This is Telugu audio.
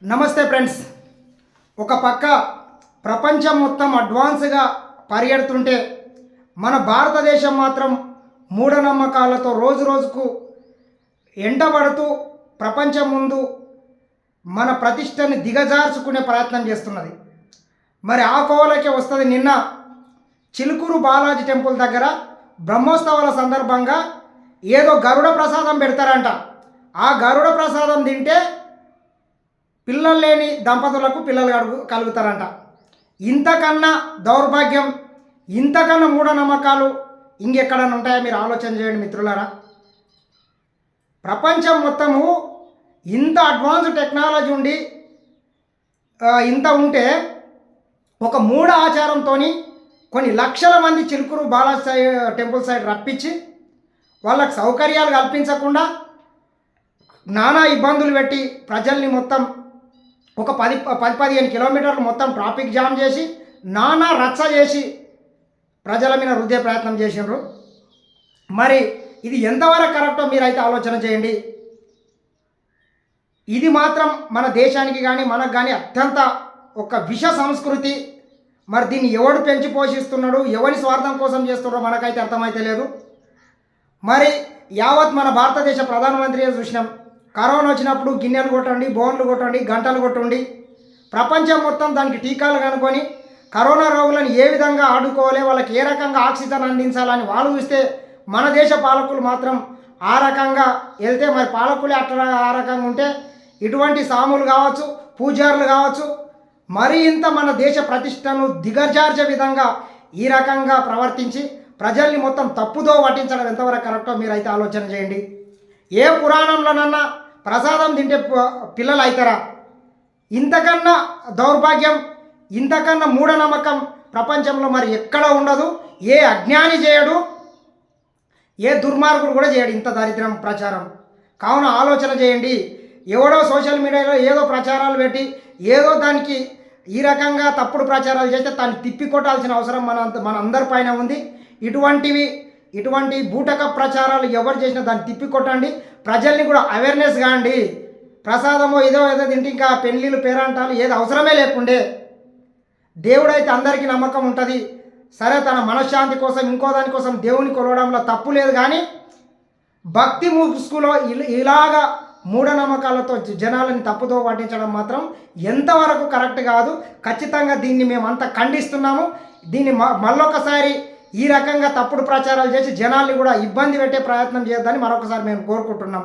నమస్తే ఫ్రెండ్స్. ఒక పక్క ప్రపంచం మొత్తం అడ్వాన్స్గా పరిగెడుతుంటే మన భారతదేశం మాత్రం మూఢనమ్మకాలతో రోజు రోజుకు ఎంటబడుతూ ప్రపంచం ముందు మన ప్రతిష్టని దిగజార్చుకునే ప్రయత్నం చేస్తున్నది. మరి ఆ కోవలకే వస్తుంది. నిన్న చిలుకూరు బాలాజీ టెంపుల్ దగ్గర బ్రహ్మోత్సవాల సందర్భంగా ఏదో గరుడ ప్రసాదం పెడతారంట. ఆ గరుడ ప్రసాదం తింటే పిల్లలు లేని దంపతులకు పిల్లలు కలుగుతారంట. ఇంతకన్నా దౌర్భాగ్యం, ఇంతకన్నా మూఢనమ్మకాలు ఇంకెక్కడన్నా ఉంటాయా? మీరు ఆలోచన చేయండి మిత్రులారా. ప్రపంచం మొత్తము ఇంత అడ్వాన్స్ టెక్నాలజీ ఉండి ఇంత ఉంటే ఒక మూఢ ఆచారంతో కొన్ని లక్షల మంది చిలుకూరు బాలాజీ టెంపుల్ సైడ్ రప్పించి వాళ్ళకు సౌకర్యాలు కల్పించకుండా నానా ఇబ్బందులు పెట్టి ప్రజల్ని మొత్తం ఒక 10-15 కిలోమీటర్లు మొత్తం ట్రాఫిక్ జామ్ చేసి నానా రచ్చ చేసి ప్రజల మీద రుద్దే ప్రయత్నం చేసినారు. మరి ఇది ఎంతవరకు కరెక్టో మీరైతే ఆలోచన చేయండి. ఇది మాత్రం మన దేశానికి కానీ మనకు కానీ అత్యంత ఒక విష సంస్కృతి. మరి దీన్ని ఎవడు పెంచి పోషిస్తున్నాడు, ఎవరి స్వార్థం కోసం చేస్తున్నాడో మనకైతే అర్థమైతే లేదు. మరి యావత్ మన భారతదేశ ప్రధానమంత్రి చూసినాం. కరోనా వచ్చినప్పుడు గిన్నెలు కొట్టండి, బోన్లు కొట్టండి, గంటలు కొట్టండి, ప్రపంచం మొత్తం దానికి టీకాలు కనుక్కొని కరోనా రోగులను ఏ విధంగా ఆడుకోవాలి, వాళ్ళకి ఏ రకంగా ఆక్సిజన్ అందించాలని వాళ్ళు చూస్తే మన దేశ పాలకులు మాత్రం ఆ రకంగా వెళ్తే మరి పాలకులే అట్లా ఆ రకంగా ఉంటే ఇటువంటి సాములు కావచ్చు, పూజారులు కావచ్చు, మరి ఇంత మన దేశ ప్రతిష్టను దిగజార్చే విధంగా ఈ రకంగా ప్రవర్తించి ప్రజల్ని మొత్తం తప్పుదో పట్టించడం ఎంతవరకు కరెక్టో మీరైతే ఆలోచన చేయండి. ఏ పురాణంలోనన్నా ప్రసాదం తింటే పిల్లలు అవుతారా? ఇంతకన్నా దౌర్భాగ్యం, ఇంతకన్నా మూఢనమ్మకం ప్రపంచంలో మరి ఎక్కడ ఉండదు. ఏ అజ్ఞాని చేయడు, ఏ దుర్మార్గుడు కూడా చేయడు ఇంత దరిద్రం ప్రచారం. కావున ఆలోచన చేయండి. ఎవడో సోషల్ మీడియాలో ఏదో ప్రచారాలు పెట్టి ఏదో దానికి ఈ రకంగా తప్పుడు ప్రచారాలు చేస్తే దాన్ని తిప్పికొట్టాల్సిన అవసరం మన అందరిపైన ఉంది. ఇటువంటి బూటక ప్రచారాలు ఎవరు చేసినా దాన్ని తిప్పికొట్టండి. ప్రజల్ని కూడా అవేర్నెస్ కాండి. ప్రసాదమో ఏదో తింటే ఇంకా పెళ్ళిళ్ళు పేరంటాలు ఏది అవసరమే లేకుండే. దేవుడైతే అందరికీ నమ్మకం ఉంటుంది. సరే, తన మనశ్శాంతి కోసం ఇంకో దానికోసం దేవుని కొలవడంలో తప్పు లేదు. కానీ భక్తి ముసుగులో ఇలాగా మూఢనమ్మకాలతో జనాలని తప్పుతో పట్టించడం మాత్రం ఎంతవరకు కరెక్ట్ కాదు. ఖచ్చితంగా దీన్ని మేమంతా ఖండిస్తున్నాము. దీన్ని మళ్ళొకసారి ఈ రకంగా తప్పుడు ప్రచారాలు చేసి జనాల్ని కూడా ఇబ్బంది పెట్టే ప్రయత్నం చేయొద్దని మరొకసారి మేము కోరుకుంటున్నాం.